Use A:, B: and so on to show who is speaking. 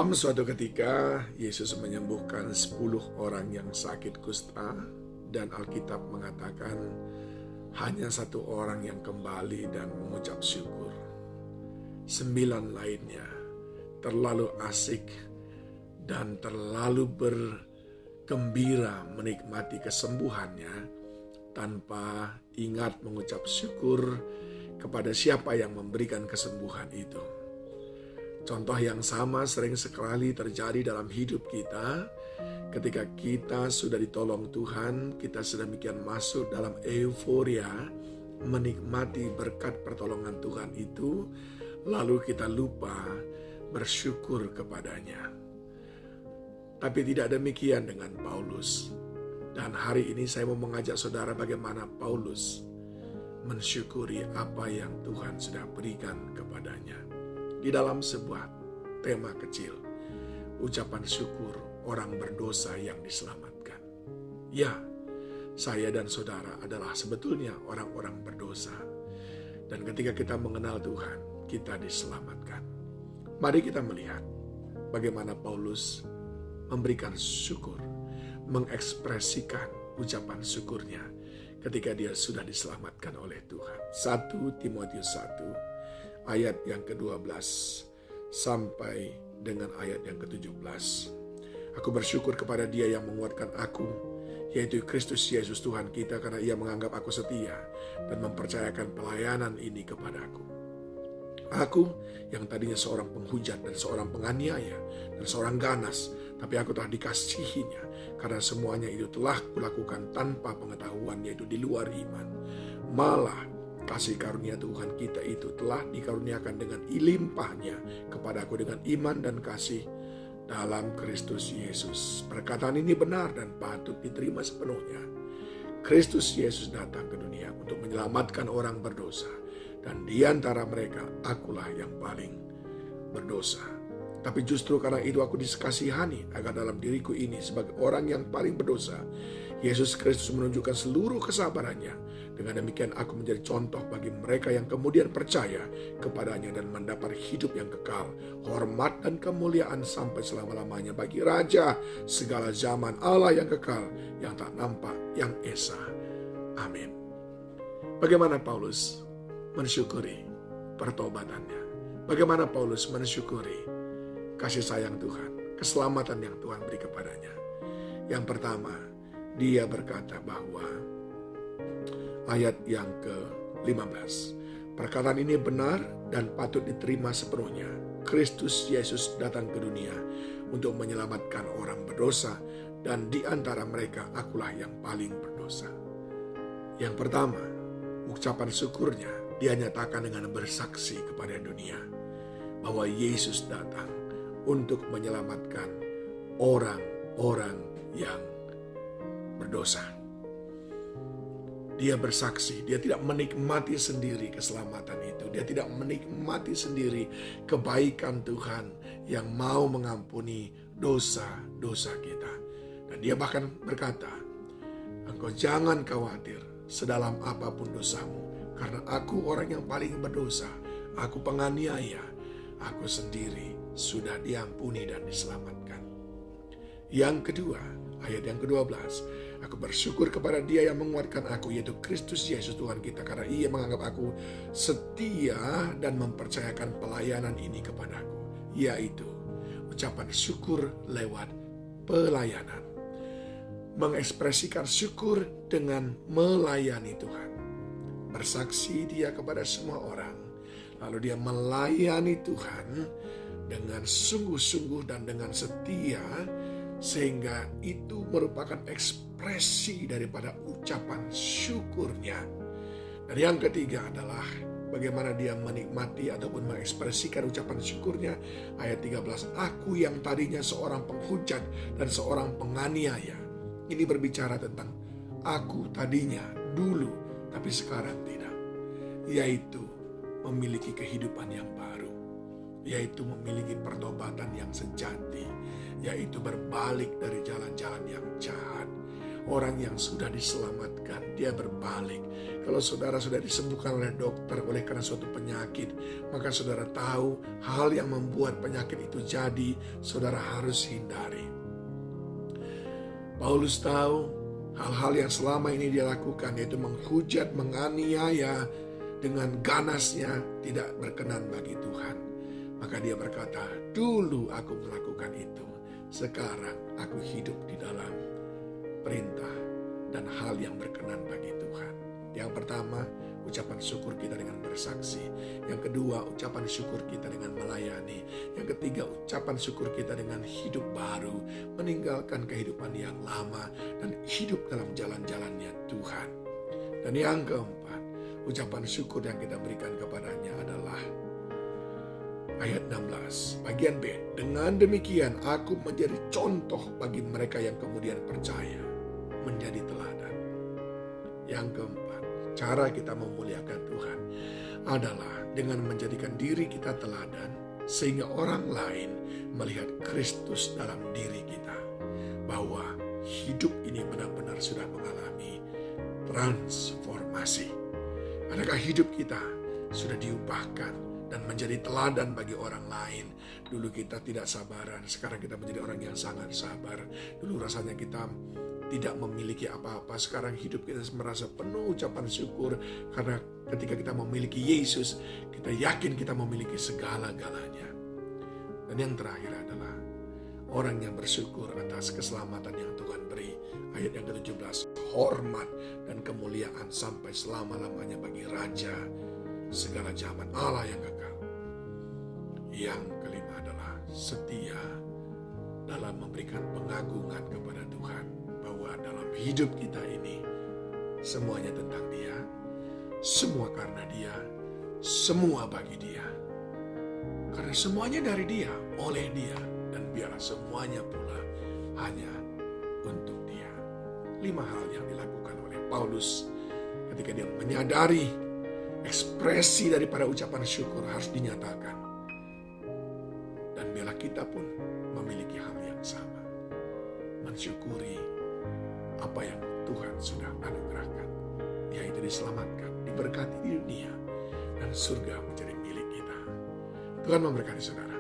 A: Dalam suatu ketika, Yesus menyembuhkan 10 orang yang sakit kusta, dan Alkitab mengatakan hanya 1 orang yang kembali dan mengucap syukur. 9 lainnya terlalu asik dan terlalu bergembira menikmati kesembuhannya tanpa ingat mengucap syukur kepada siapa yang memberikan kesembuhan itu. Contoh yang sama sering sekali terjadi dalam hidup kita. Ketika kita sudah ditolong Tuhan, kita sedemikian masuk dalam euforia menikmati berkat pertolongan Tuhan itu, lalu kita lupa bersyukur kepadanya. Tapi tidak demikian dengan Paulus. Dan hari ini saya mau mengajak saudara bagaimana Paulus mensyukuri apa yang Tuhan sudah berikan kepadanya. Di dalam sebuah tema kecil, ucapan syukur orang berdosa yang diselamatkan. Ya, saya dan saudara adalah sebetulnya orang-orang berdosa. Dan ketika kita mengenal Tuhan, kita diselamatkan. Mari kita melihat bagaimana Paulus memberikan syukur, mengekspresikan ucapan syukurnya ketika dia sudah diselamatkan oleh Tuhan. 1 Timotius 1 ayat yang ke-12 sampai dengan ayat yang ke-17. Aku bersyukur kepada Dia yang menguatkan aku, yaitu Kristus Yesus Tuhan kita, karena Ia menganggap aku setia dan mempercayakan pelayanan ini kepadaku. Aku yang tadinya seorang penghujat dan seorang penganiaya dan seorang ganas, tapi aku telah dikasihinya, karena semuanya itu telah kulakukan tanpa pengetahuan, yaitu di luar iman. Malah kasih karunia Tuhan kita itu telah dikaruniakan dengan limpahnya kepadaku dengan iman dan kasih dalam Kristus Yesus. Perkataan ini benar dan patut diterima sepenuhnya. Kristus Yesus datang ke dunia untuk menyelamatkan orang berdosa, dan di antara mereka akulah yang paling berdosa. Tapi justru karena itu aku dikasihani, agar dalam diriku ini sebagai orang yang paling berdosa, Yesus Kristus menunjukkan seluruh kesabarannya. Dengan demikian aku menjadi contoh bagi mereka yang kemudian percaya kepadanya dan mendapat hidup yang kekal, hormat dan kemuliaan sampai selama-lamanya bagi Raja segala zaman, Allah yang kekal, yang tak nampak, yang esa. Amin. Bagaimana Paulus mensyukuri pertobatannya? Bagaimana Paulus mensyukuri kasih sayang Tuhan, keselamatan yang Tuhan beri kepadanya? Yang pertama, dia berkata bahwa ayat yang ke-15, perkataan ini benar dan patut diterima sepenuhnya. Kristus Yesus datang ke dunia untuk menyelamatkan orang berdosa, dan di antara mereka akulah yang paling berdosa. Yang pertama, ucapan syukurnya dia nyatakan dengan bersaksi kepada dunia bahwa Yesus datang untuk menyelamatkan orang-orang yang berdosa. Dia bersaksi, dia tidak menikmati sendiri keselamatan itu. Dia tidak menikmati sendiri kebaikan Tuhan yang mau mengampuni dosa-dosa kita. Dan dia bahkan berkata, engkau jangan khawatir sedalam apapun dosamu, karena aku orang yang paling berdosa, aku penganiaya, aku sendiri sudah diampuni dan diselamatkan. Yang kedua, ayat yang ke-12, aku bersyukur kepada Dia yang menguatkan aku, yaitu Kristus Yesus Tuhan kita, karena Ia menganggap aku setia dan mempercayakan pelayanan ini kepadaku, yaitu ucapan syukur lewat pelayanan. Mengekspresikan syukur dengan melayani Tuhan. Bersaksi dia kepada semua orang, lalu dia melayani Tuhan dengan sungguh-sungguh dan dengan setia, sehingga itu merupakan ekspresi daripada ucapan syukurnya. Dan yang ketiga adalah bagaimana dia menikmati ataupun mengekspresikan ucapan syukurnya. Ayat 13, aku yang tadinya seorang penghujat dan seorang penganiaya. Ini berbicara tentang aku tadinya dulu, tapi sekarang tidak. Yaitu memiliki kehidupan yang baru, yaitu memiliki pertobatan yang sejati, yaitu berbalik dari jalan-jalan yang jahat. Orang yang sudah diselamatkan, dia berbalik. Kalau saudara sudah disembuhkan oleh dokter oleh karena suatu penyakit, maka saudara tahu hal yang membuat penyakit itu jadi, saudara harus hindari. Paulus tahu hal-hal yang selama ini dia lakukan, yaitu menghujat, menganiaya dengan ganasnya, tidak berkenan bagi Tuhan. Maka dia berkata, dulu aku melakukan itu, sekarang aku hidup di dalam perintah dan hal yang berkenan bagi Tuhan. Yang pertama, ucapan syukur kita dengan bersaksi. Yang kedua, ucapan syukur kita dengan melayani. Yang ketiga, ucapan syukur kita dengan hidup baru, meninggalkan kehidupan yang lama dan hidup dalam jalan-jalannya Tuhan. Dan yang keempat, ucapan syukur yang kita berikan kepadanya adalah ayat 16, bagian B. Dengan demikian aku menjadi contoh bagi mereka yang kemudian percaya, menjadi teladan. Yang keempat, cara kita memuliakan Tuhan adalah dengan menjadikan diri kita teladan, sehingga orang lain melihat Kristus dalam diri kita, bahwa hidup ini benar-benar sudah mengalami transformasi. Adakah hidup kita sudah diubahkan dan menjadi teladan bagi orang lain? Dulu kita tidak sabaran, sekarang kita menjadi orang yang sangat sabar. Dulu rasanya kita tidak memiliki apa-apa, sekarang hidup kita merasa penuh ucapan syukur, karena ketika kita memiliki Yesus, kita yakin kita memiliki segala-galanya. Dan yang terakhir adalah orang yang bersyukur atas keselamatan yang Tuhan beri. Ayat yang ke-17, hormat dan kemuliaan sampai selama-lamanya bagi Raja segala zaman, Allah yang kekal. Yang kelima adalah setia dalam memberikan pengagungan kepada Tuhan, bahwa dalam hidup kita ini semuanya tentang Dia, semua karena Dia, semua bagi Dia, karena semuanya dari Dia, oleh Dia, dan biarlah semuanya pula hanya untuk Dia. 5 hal yang dilakukan oleh Paulus ketika dia menyadari ekspresi daripada ucapan syukur harus dinyatakan. Dan biarlah kita pun memiliki hal yang sama, mensyukuri apa yang Tuhan sudah anugerahkan, yaitu diselamatkan, diberkati di dunia, dan surga menjadi milik kita. Tuhan memberkati saudara.